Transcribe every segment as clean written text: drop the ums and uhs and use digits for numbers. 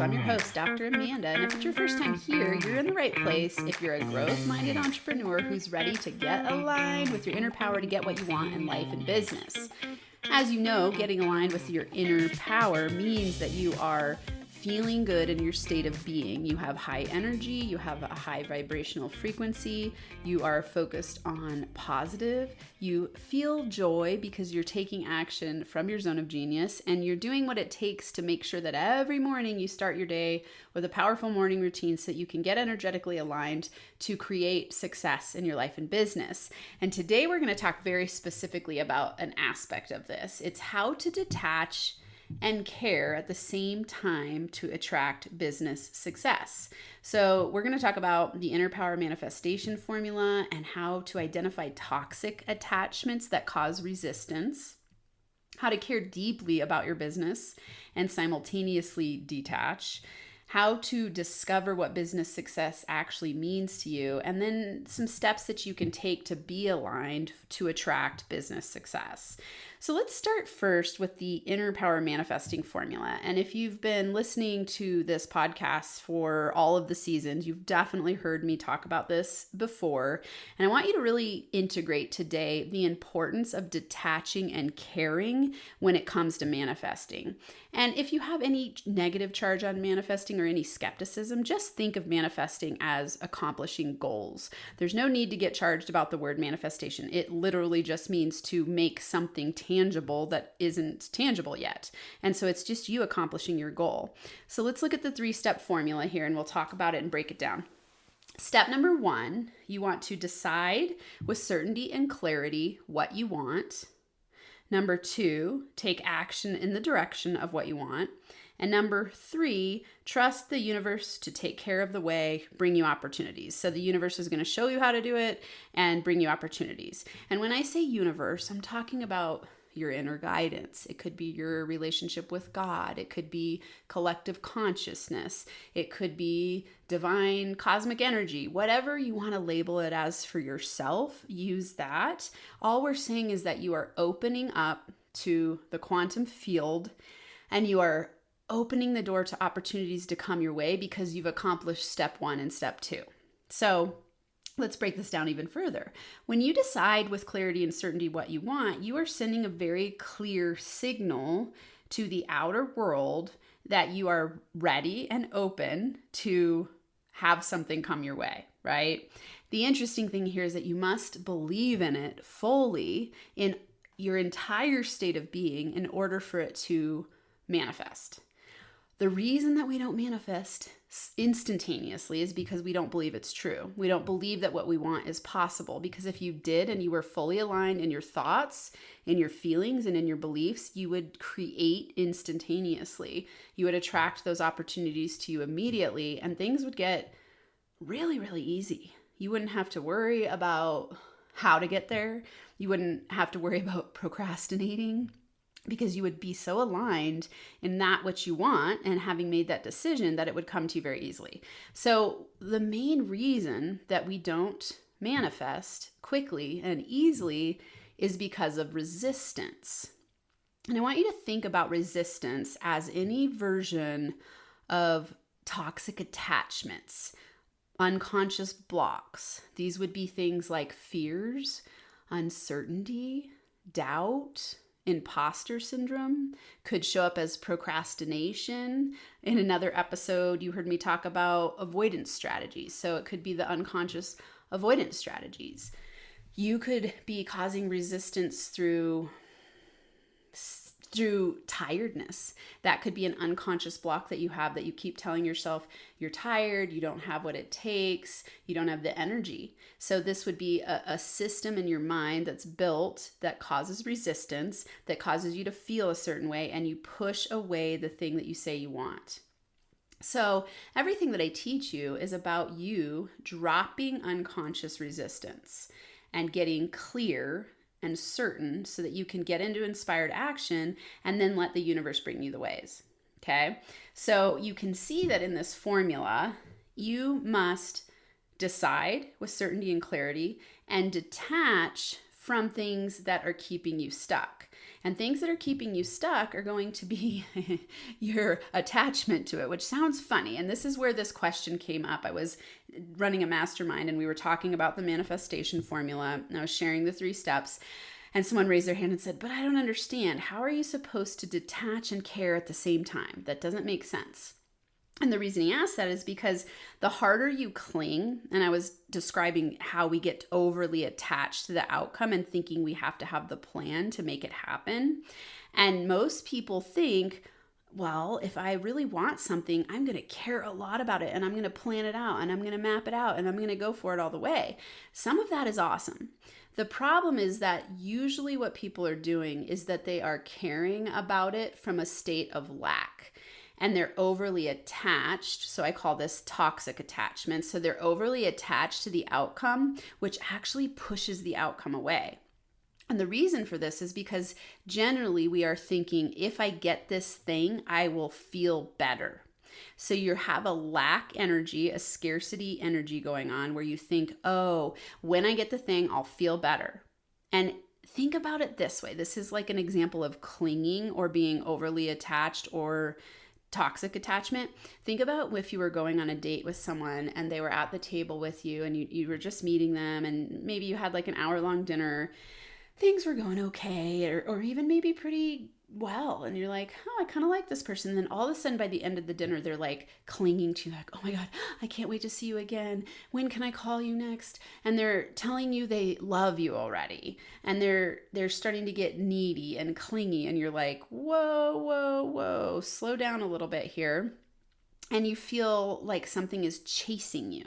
I'm your host, Dr. Amanda, and if it's your first time here, you're in the right place if you're a growth-minded entrepreneur who's ready to get aligned with your inner power to get what you want in life and business. As you know, getting aligned with your inner power means that you are feeling good in your state of being. You have high energy, you have a high vibrational frequency, you are focused on positive, you feel joy because you're taking action from your zone of genius, and you're doing what it takes to make sure that every morning you start your day with a powerful morning routine so that you can get energetically aligned to create success in your life and business. And today we're going to talk very specifically about an aspect of this. It's how to detach and care at the same time to attract business success. So we're going to talk about the inner power manifestation formula and how to identify toxic attachments that cause resistance, how to care deeply about your business and simultaneously detach, how to discover what business success actually means to you, and then some steps that you can take to be aligned to attract business success. So let's start first with the inner power manifesting formula. And if you've been listening to this podcast for all of the seasons, you've definitely heard me talk about this before. And I want you to really integrate today the importance of detaching and caring when it comes to manifesting. And if you have any negative charge on manifesting or any skepticism, just think of manifesting as accomplishing goals. There's no need to get charged about the word manifestation. It literally just means to make something tangible that isn't tangible yet. And so it's just you accomplishing your goal. So let's look at the 3-step formula here and we'll talk about it and break it down. Step number 1, you want to decide with certainty and clarity what you want. Number 2, take action in the direction of what you want. And number 3, trust the universe to take care of the way, bring you opportunities. So the universe is going to show you how to do it and bring you opportunities. And when I say universe, I'm talking about your inner guidance. It could be your relationship with God. It could be collective consciousness. It could be divine cosmic energy. Whatever you want to label it as for yourself, use that. All we're saying is that you are opening up to the quantum field and you are opening the door to opportunities to come your way because you've accomplished step 1 and step 2. So let's break this down even further. When you decide with clarity and certainty what you want, you are sending a very clear signal to the outer world that you are ready and open to have something come your way, right? The interesting thing here is that you must believe in it fully in your entire state of being in order for it to manifest. The reason that we don't manifest instantaneously is because we don't believe it's true. We don't believe that what we want is possible, because if you did and you were fully aligned in your thoughts, in your feelings, and in your beliefs, you would create instantaneously. You would attract those opportunities to you immediately, and things would get really, really easy. You wouldn't have to worry about how to get there. You wouldn't have to worry about procrastinating, because you would be so aligned in that what you want and having made that decision that it would come to you very easily. So the main reason that we don't manifest quickly and easily is because of resistance. And I want you to think about resistance as any version of toxic attachments, unconscious blocks. These would be things like fears, uncertainty, doubt, imposter syndrome, could show up as procrastination. In another episode, you heard me talk about avoidance strategies. So it could be the unconscious avoidance strategies. You could be causing resistance through tiredness. That could be an unconscious block that you have, that you keep telling yourself you're tired, you don't have what it takes, you don't have the energy. So this would be a system in your mind that's built that causes resistance, that causes you to feel a certain way, and you push away the thing that you say you want. So everything that I teach you is about you dropping unconscious resistance and getting clear and certain so that you can get into inspired action and then let the universe bring you the ways. Okay? So you can see that in this formula, you must decide with certainty and clarity and detach from things that are keeping you stuck. And things that are keeping you stuck are going to be your attachment to it, which sounds funny. And this is where this question came up. I was running a mastermind and we were talking about the manifestation formula, and I was sharing the 3 steps. And someone raised their hand and said, but I don't understand. How are you supposed to detach and care at the same time? That doesn't make sense. And the reason he asked that is because the harder you cling, and I was describing how we get overly attached to the outcome and thinking we have to have the plan to make it happen. And most people think, well, if I really want something, I'm going to care a lot about it and I'm going to plan it out and I'm going to map it out and I'm going to go for it all the way. Some of that is awesome. The problem is that usually what people are doing is that they are caring about it from a state of lack. And they're overly attached. So I call this toxic attachment. So they're overly attached to the outcome, which actually pushes the outcome away. And the reason for this is because generally we are thinking, if I get this thing, I will feel better. So you have a lack energy, a scarcity energy going on where you think, oh, when I get the thing, I'll feel better. And think about it this way. This is like an example of clinging or being overly attached or toxic attachment. Think about if you were going on a date with someone and they were at the table with you and you were just meeting them and maybe you had like an hour-long dinner. Things were going okay or even maybe pretty well. And you're like, oh, I kind of like this person. And then all of a sudden by the end of the dinner, they're like clinging to you like, oh my God, I can't wait to see you again. When can I call you next? And they're telling you they love you already. And they're starting to get needy and clingy. And you're like, whoa, slow down a little bit here. And you feel like something is chasing you.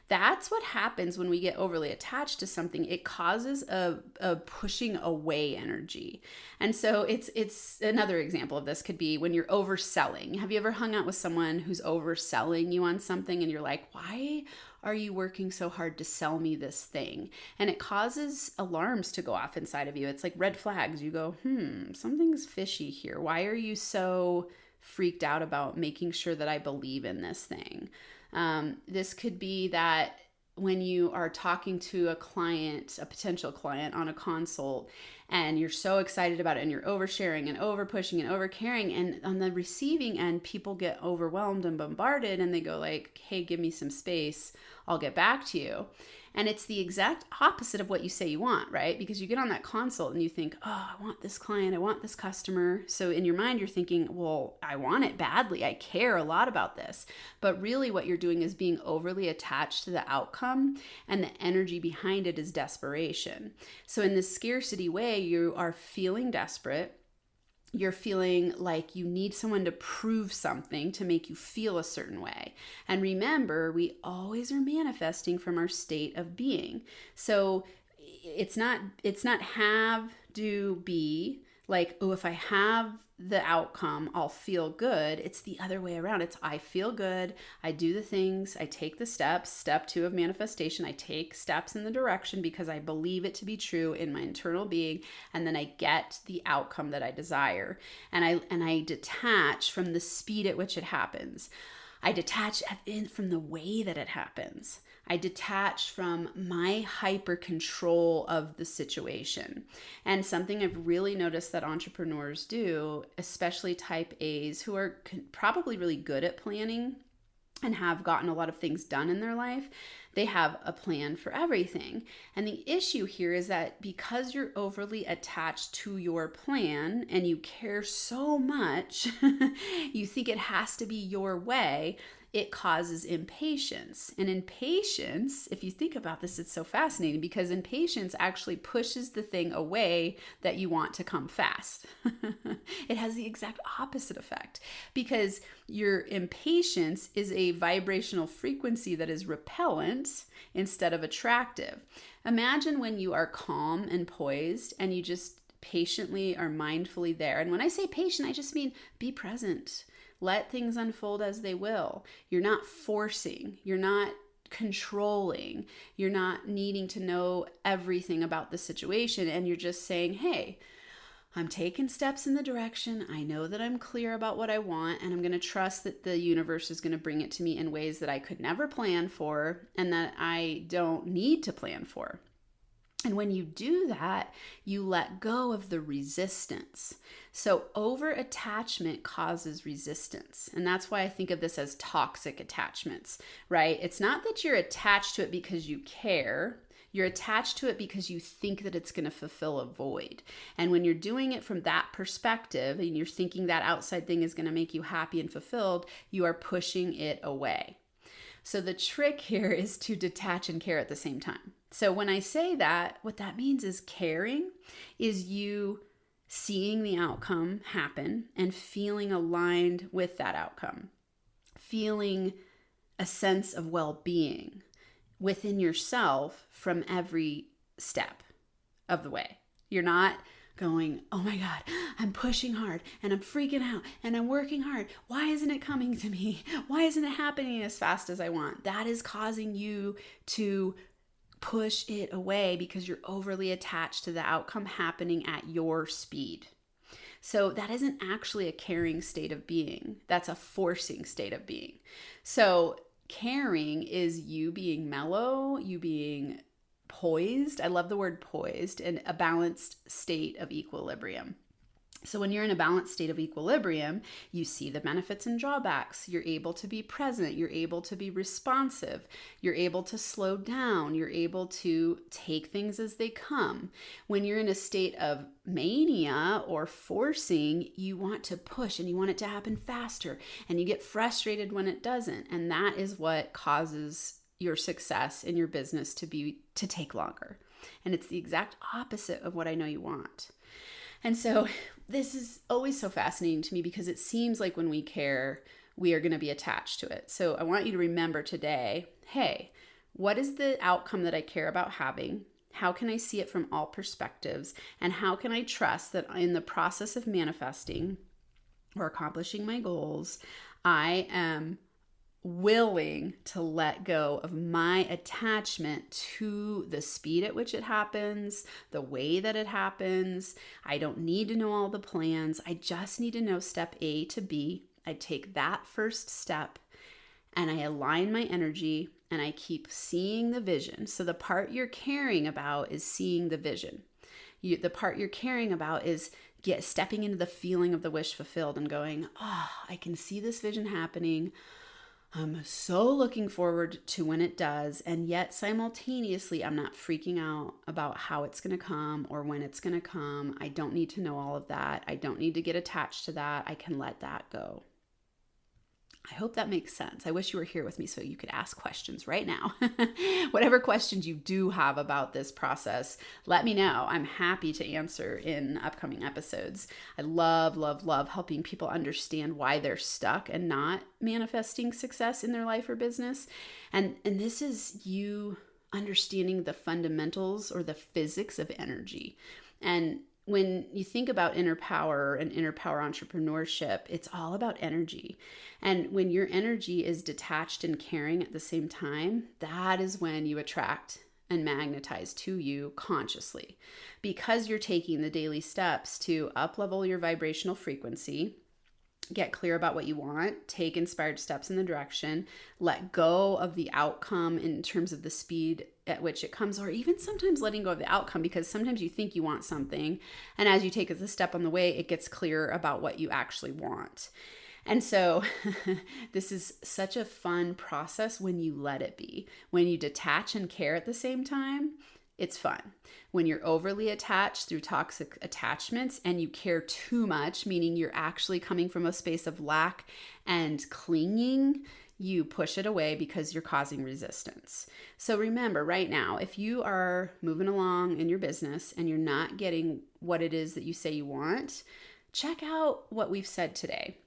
That's what happens when we get overly attached to something. It causes a pushing away energy. And so it's another example of this could be when you're overselling. Have you ever hung out with someone who's overselling you on something and you're like, why are you working so hard to sell me this thing? And it causes alarms to go off inside of you. It's like red flags. You go, something's fishy here. Why are you so freaked out about making sure that I believe in this thing? This could be that when you are talking to a client, a potential client on a consult, and you're so excited about it and you're oversharing and over pushing and over caring, and on the receiving end, people get overwhelmed and bombarded and they go like, hey, give me some space. I'll get back to you. And it's the exact opposite of what you say you want, right? Because you get on that consult and you think, oh, I want this client, I want this customer. So in your mind, you're thinking, well, I want it badly. I care a lot about this. But really what you're doing is being overly attached to the outcome, and the energy behind it is desperation. So in this scarcity way, you are feeling desperate. You're feeling like you need someone to prove something to make you feel a certain way. And remember, we always are manifesting from our state of being. So it's not have, do, be. Like, oh, if I have the outcome, I'll feel good. It's the other way around. It's I feel good. I do the things. I take the steps. Step 2 of manifestation. I take steps in the direction because I believe it to be true in my internal being. And then I get the outcome that I desire. And I detach from the speed at which it happens. I detach from the way that it happens. I detach from my hyper control of the situation. And something I've really noticed that entrepreneurs do, especially type A's who are probably really good at planning and have gotten a lot of things done in their life, they have a plan for everything. And the issue here is that because you're overly attached to your plan and you care so much, you think it has to be your way, it causes impatience. And impatience, if you think about this, it's so fascinating because impatience actually pushes the thing away that you want to come fast. It has the exact opposite effect because your impatience is a vibrational frequency that is repellent instead of attractive. Imagine when you are calm and poised and you just patiently are mindfully there. And when I say patient, I just mean be present. Let things unfold as they will. You're not forcing. You're not controlling. You're not needing to know everything about the situation. And you're just saying, hey, I'm taking steps in the direction. I know that I'm clear about what I want, and I'm going to trust that the universe is going to bring it to me in ways that I could never plan for and that I don't need to plan for. And when you do that, you let go of the resistance. So over attachment causes resistance. And that's why I think of this as toxic attachments, right? It's not that you're attached to it because you care. You're attached to it because you think that it's going to fulfill a void. And when you're doing it from that perspective and you're thinking that outside thing is going to make you happy and fulfilled, you are pushing it away. So the trick here is to detach and care at the same time. So when I say that, what that means is caring is you seeing the outcome happen and feeling aligned with that outcome, feeling a sense of well-being within yourself from every step of the way. You're not going, oh my God, I'm pushing hard and I'm freaking out and I'm working hard. Why isn't it coming to me? Why isn't it happening as fast as I want? That is causing you to push it away because you're overly attached to the outcome happening at your speed. So that isn't actually a caring state of being. That's a forcing state of being. So caring is you being mellow, you being poised. I love the word poised, and a balanced state of equilibrium. So when you're in a balanced state of equilibrium, you see the benefits and drawbacks. You're able to be present. You're able to be responsive. You're able to slow down. You're able to take things as they come. When you're in a state of mania or forcing, you want to push and you want it to happen faster, and you get frustrated when it doesn't. And that is what causes your success in your business to take longer. And it's the exact opposite of what I know you want. And so this is always so fascinating to me because it seems like when we care, we are going to be attached to it. So I want you to remember today, hey, what is the outcome that I care about having? How can I see it from all perspectives? And how can I trust that in the process of manifesting or accomplishing my goals, I am willing to let go of my attachment to the speed at which it happens, the way that it happens. I don't need to know all the plans. I just need to know step A to B. I take that first step and I align my energy and I keep seeing the vision. So the part you're caring about is seeing the vision. The part you're caring about is stepping into the feeling of the wish fulfilled and going, oh, I can see this vision happening. I'm so looking forward to when it does, and yet simultaneously, I'm not freaking out about how it's going to come or when it's going to come. I don't need to know all of that. I don't need to get attached to that. I can let that go. I hope that makes sense. I wish you were here with me so you could ask questions right now. Whatever questions you do have about this process, let me know. I'm happy to answer in upcoming episodes. I love, love, love helping people understand why they're stuck and not manifesting success in their life or business. And this is you understanding the fundamentals or the physics of energy. And when you think about inner power and inner power entrepreneurship, it's all about energy. And when your energy is detached and caring at the same time, that is when you attract and magnetize to you consciously, because you're taking the daily steps to up-level your vibrational frequency, get clear about what you want, take inspired steps in the direction, let go of the outcome in terms of the speed at which it comes, or even sometimes letting go of the outcome, because sometimes you think you want something, and as you take the step on the way, it gets clear about what you actually want. And so this is such a fun process when you let it be. When you detach and care at the same time, it's fun. When you're overly attached through toxic attachments and you care too much, meaning you're actually coming from a space of lack and clinging, you push it away because you're causing resistance. So remember right now, if you are moving along in your business and you're not getting what it is that you say you want, check out what we've said today.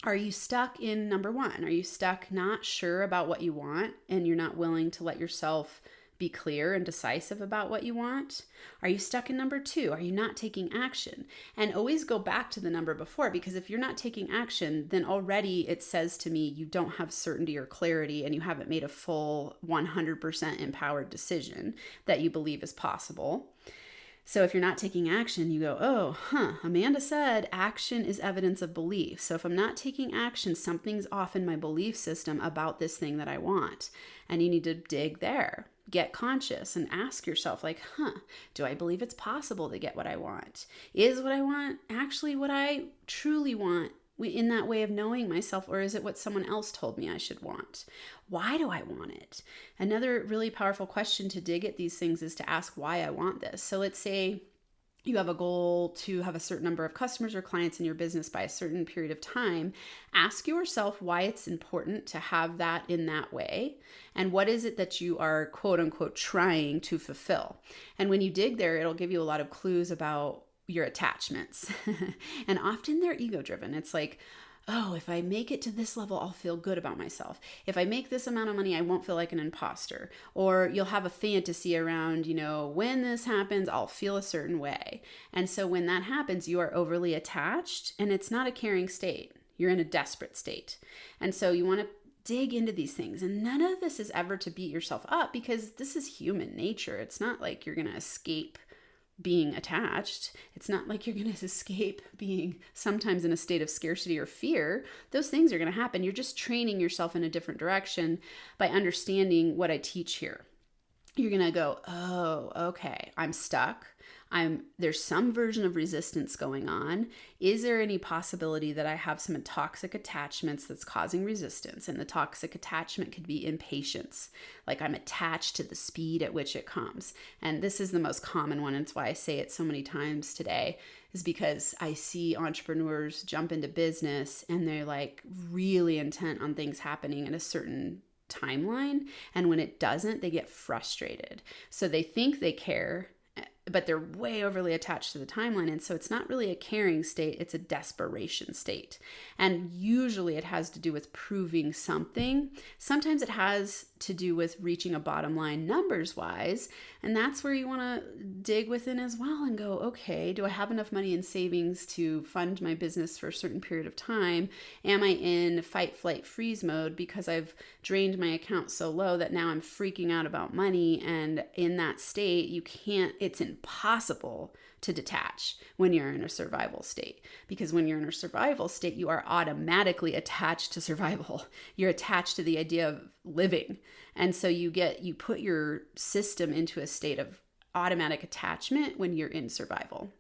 Are you stuck in number one? Are you stuck not sure about what you want and you're not willing to let yourself be clear and decisive about what you want? Are you stuck in number two? Are you not taking action? And always go back to the number before, because if you're not taking action, then already it says to me you don't have certainty or clarity and you haven't made a full 100% empowered decision that you believe is possible. So if you're not taking action, you go, Amanda said action is evidence of belief. So if I'm not taking action, something's off in my belief system about this thing that I want. And you need to dig there. get conscious and ask yourself, like, do I believe it's possible to get what I want? Is what I want actually what I truly want in that way of knowing myself, or is it what someone else told me I should want? Why do I want it? Another really powerful question to dig at these things is to ask why I want this. So let's say you have a goal to have a certain number of customers or clients in your business by a certain period of time. Ask yourself why it's important to have that in that way. And what is it that you are, quote unquote, trying to fulfill? And when you dig there, it'll give you a lot of clues about your attachments. And often they're ego driven. It's like, oh, if I make it to this level, I'll feel good about myself. If I make this amount of money, I won't feel like an imposter. Or you'll have a fantasy around, when this happens, I'll feel a certain way. And so when that happens, you are overly attached, and it's not a caring state. You're in a desperate state. And so you want to dig into these things. And none of this is ever to beat yourself up, because this is human nature. It's not like you're going to escape being attached. It's not like you're going to escape being sometimes in a state of scarcity or fear. Those things are going to happen. You're just training yourself in a different direction by understanding what I teach here. You're going to go, oh, okay, I'm stuck. There's some version of resistance going on. Is there any possibility that I have some toxic attachments that's causing resistance? And the toxic attachment could be impatience. Like I'm attached to the speed at which it comes. And this is the most common one. And it's why I say it so many times today, is because I see entrepreneurs jump into business and they're like really intent on things happening in a certain timeline. And when it doesn't, they get frustrated. So they think they care, but they're way overly attached to the timeline. And so it's not really a caring state, it's a desperation state. And usually it has to do with proving something. Sometimes it has to do with reaching a bottom line numbers wise. And that's where you want to dig within as well and go, okay, do I have enough money in savings to fund my business for a certain period of time? Am I in fight, flight, freeze mode because I've drained my account so low that now I'm freaking out about money? And in that state, it's impossible to detach when you're in a survival state, because when you're in a survival state, you are automatically attached to survival. You're attached to the idea of living. And so you put your system into a state of automatic attachment when you're in survival.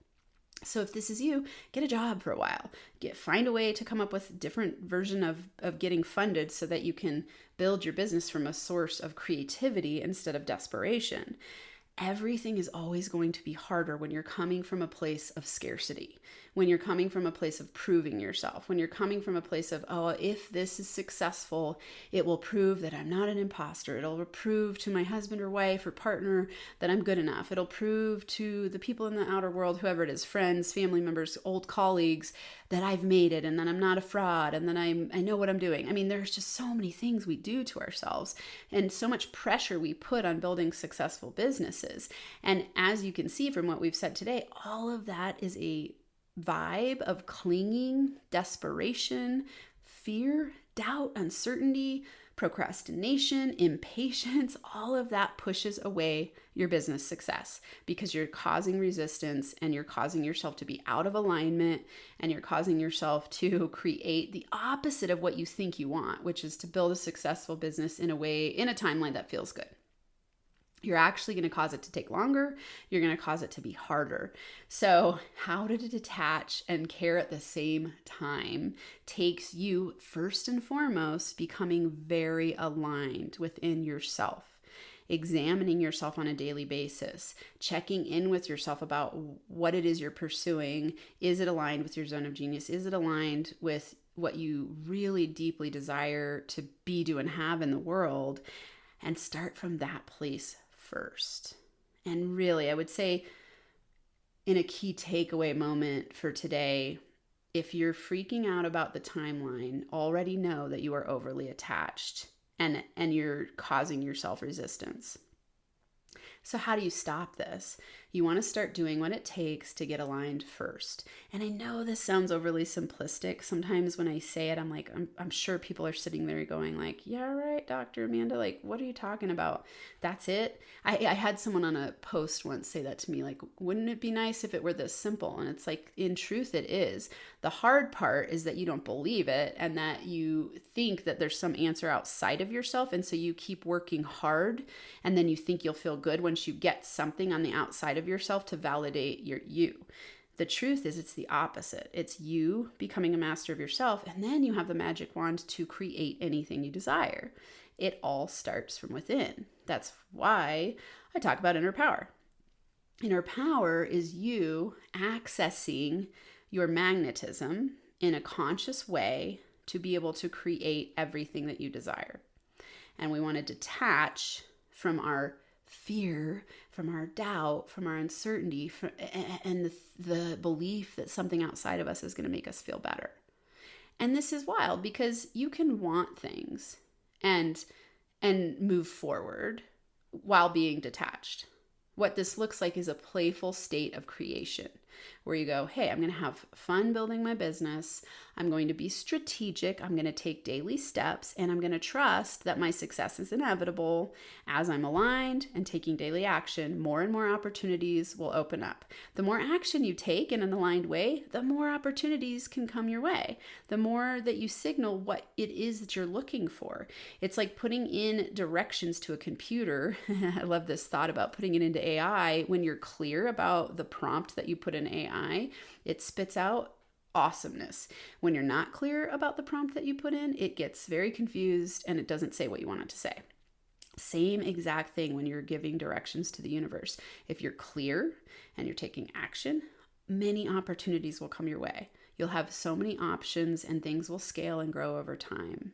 So if this is you, get a job for a while. Find a way to come up with a different version of getting funded so that you can build your business from a source of creativity instead of desperation. Everything is always going to be harder when you're coming from a place of scarcity, when you're coming from a place of proving yourself, when you're coming from a place of, oh, if this is successful, it will prove that I'm not an imposter. It'll prove to my husband or wife or partner that I'm good enough. It'll prove to the people in the outer world, whoever it is, friends, family members, old colleagues, that I've made it and that I'm not a fraud and that I know what I'm doing. I mean, there's just so many things we do to ourselves and so much pressure we put on building successful businesses. And as you can see from what we've said today, all of that is a vibe of clinging, desperation, fear, doubt, uncertainty, procrastination, impatience. All of that pushes away your business success because you're causing resistance and you're causing yourself to be out of alignment and you're causing yourself to create the opposite of what you think you want, which is to build a successful business in a timeline that feels good. You're actually going to cause it to take longer. You're going to cause it to be harder. So how to detach and care at the same time takes you, first and foremost, becoming very aligned within yourself, examining yourself on a daily basis, checking in with yourself about what it is you're pursuing. Is it aligned with your zone of genius? Is it aligned with what you really deeply desire to be, do, and have in the world? And start from that place first. And really, I would say in a key takeaway moment for today, if you're freaking out about the timeline, already know that you are overly attached and you're causing yourself resistance. So how do you stop this? You want to start doing what it takes to get aligned first. And I know this sounds overly simplistic. Sometimes when I say it, I'm like, I'm sure people are sitting there going like, yeah, right, Dr. Amanda, like, what are you talking about? That's it. I had someone on a post once say that to me, like, wouldn't it be nice if it were this simple? And it's like, in truth, it is. The hard part is that you don't believe it and that you think that there's some answer outside of yourself. And so you keep working hard and then you think you'll feel good once you get something on the outside of yourself to validate you. The truth is it's the opposite. It's you becoming a master of yourself, and then you have the magic wand to create anything you desire. It all starts from within. That's why I talk about inner power. Inner power is you accessing your magnetism in a conscious way to be able to create everything that you desire. And we want to detach from our fear, from our doubt, from our uncertainty, and the belief that something outside of us is going to make us feel better. And this is wild because you can want things and move forward while being detached. What this looks like is a playful state of creation where you go, hey, I'm going to have fun building my business. I'm going to be strategic. I'm going to take daily steps, and I'm going to trust that my success is inevitable. As I'm aligned and taking daily action, more and more opportunities will open up. The more action you take in an aligned way, the more opportunities can come your way. The more that you signal what it is that you're looking for. It's like putting in directions to a computer. I love this thought about putting it into AI. When you're clear about the prompt that you put in AI, it spits out awesomeness. When you're not clear about the prompt that you put in, it gets very confused and it doesn't say what you want it to say. Same exact thing when you're giving directions to the universe. If you're clear and you're taking action, many opportunities will come your way. You'll have so many options and things will scale and grow over time.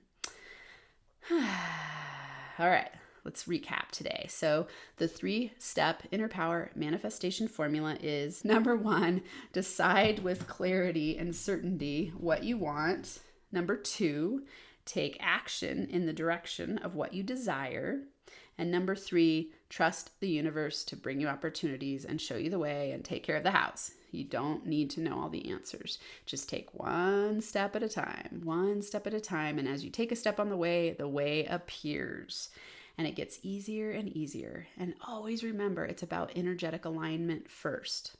All right. Let's recap today. So the 3-step inner power manifestation formula is: number 1, decide with clarity and certainty what you want. Number 2, take action in the direction of what you desire. And number 3, trust the universe to bring you opportunities and show you the way and take care of the house. You don't need to know all the answers. Just take one step at a time, one step at a time. And as you take a step on the way appears. And it gets easier and easier. And always remember, it's about energetic alignment first.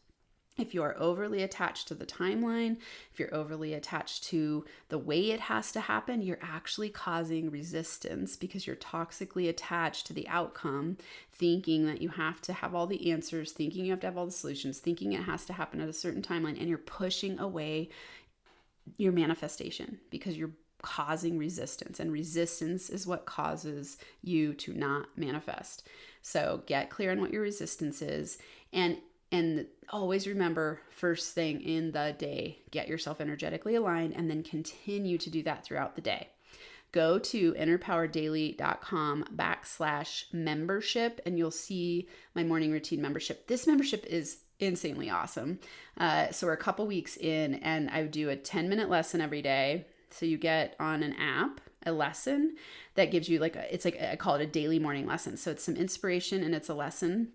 If you are overly attached to the timeline, if you're overly attached to the way it has to happen, you're actually causing resistance because you're toxically attached to the outcome, thinking that you have to have all the answers, thinking you have to have all the solutions, thinking it has to happen at a certain timeline, and you're pushing away your manifestation because you're causing resistance, and resistance is what causes you to not manifest. So get clear on what your resistance is, and always remember, first thing in the day, get yourself energetically aligned, and then continue to do that throughout the day. Go to innerpowerdaily.com/membership and you'll see my morning routine membership. This membership is insanely awesome. So we're a couple weeks in, and I do a 10-minute lesson every day. So you get on an app, a lesson that gives you I call it a daily morning lesson. So it's some inspiration and it's a lesson.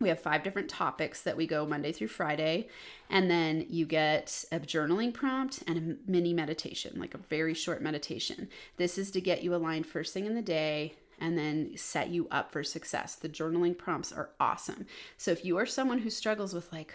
We have 5 different topics that we go Monday through Friday. And then you get a journaling prompt and a mini meditation, like a very short meditation. This is to get you aligned first thing in the day and then set you up for success. The journaling prompts are awesome. So if you are someone who struggles with I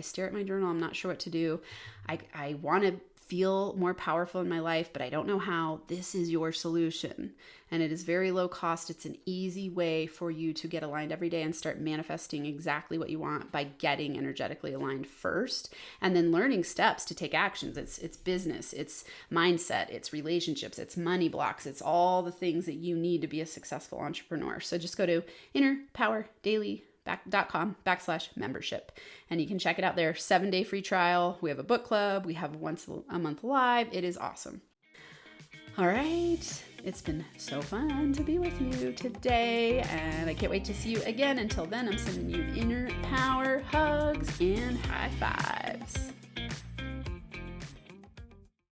stare at my journal, I'm not sure what to do. I want to feel more powerful in my life, but I don't know how. This is your solution. And it is very low cost. It's an easy way for you to get aligned every day and start manifesting exactly what you want by getting energetically aligned first, and then learning steps to take actions. It's business, it's mindset, it's relationships, it's money blocks, it's all the things that you need to be a successful entrepreneur. So just go to innerpowerdaily.com/membership and you can check it out there. 7-day free trial. We have a book club. We have once a month live. It is awesome. All right. It's been so fun to be with you today, and I can't wait to see you again. Until then, I'm sending you inner power hugs and high fives.